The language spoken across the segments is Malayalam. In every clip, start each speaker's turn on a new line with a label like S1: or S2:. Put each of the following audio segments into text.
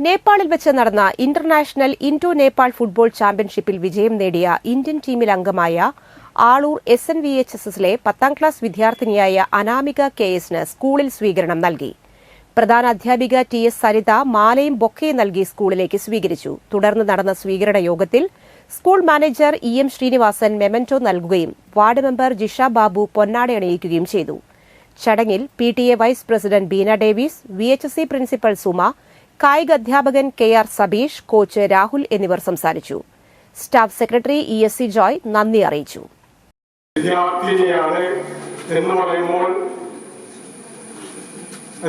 S1: നേപ്പാളിൽ വെച്ച് നടന്ന ഇന്റർനാഷണൽ ഇൻഡോ നേപ്പാൾ ഫുട്ബോൾ ചാമ്പ്യൻഷിപ്പിൽ വിജയം നേടിയ ഇന്ത്യൻ ടീമിൽ അംഗമായ ആളൂർ SNVHSസിലെ 10ാം ക്ലാസ് വിദ്യാർത്ഥിനിയായ അനാമിക KSന് സ്കൂളിൽ സ്വീകരണം നൽകി. പ്രധാന അധ്യാപിക TS സരിത മാലയും ബൊക്കയും നൽകി സ്കൂളിലേക്ക് സ്വീകരിച്ചു. തുടർന്ന് നടന്ന സ്വീകരണ യോഗത്തിൽ school manager EM Srinivasan memento നൽകുകയും വാർഡ് മെമ്പർ ജിഷ ബാബു പൊന്നാട അണിയിക്കുകയും ചെയ്തു. ചടങ്ങിൽ PTA vice president Beena Davis, VHSC principal Suma, കായിക അധ്യാപകൻ KR സബീഷ്, കോച്ച് രാഹുൽ എന്നിവർ സംസാരിച്ചു. സ്റ്റാഫ് സെക്രട്ടറി ESC ജോയ് നന്ദി അറിയിച്ചു.
S2: വിദ്യാർത്ഥിനിയാണ് എന്ന് പറയുമ്പോൾ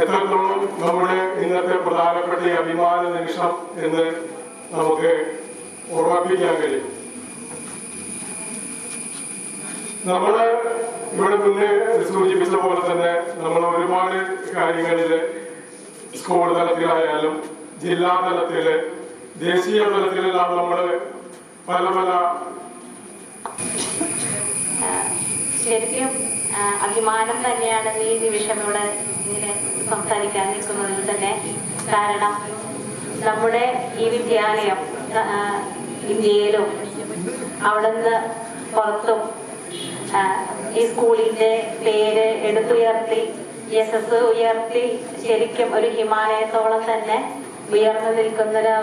S2: എത്രത്തോളം നമ്മുടെ ഇന്നത്തെ പ്രധാനപ്പെട്ട അഭിമാന നിമിഷം എന്ന് നമുക്ക് ഓർമ്മിപ്പിക്കാൻ കഴിയും. നമ്മള് ഇവിടെ മുന്നേ സൂചിപ്പിച്ച പോലെ തന്നെ നമ്മൾ ഒരുപാട് കാര്യങ്ങളിൽ സ്കൂൾ തലത്തിലായാലും ജില്ലാ തലത്തില് ദേശീയ തലത്തിലെല്ലാം നമ്മൾ പല
S3: ശരിക്കും അഭിമാനം തന്നെയാണ് ഈ നിമിഷം ഇവിടെ ഇങ്ങനെ സംസാരിക്കാൻ നിൽക്കുന്നതിൽ തന്നെ. കാരണം നമ്മുടെ ഈ വിദ്യാലയം ഇന്ത്യയിലും അവിടുന്ന് പുറത്തും ഈ സ്കൂളിന്റെ പേര് എടുത്തുയർത്തി യശസ് ഉയർത്തി ശരിക്കും ഒരു ഹിമാലയത്തോളം തന്നെ ഉയർന്നു നിൽക്കുന്ന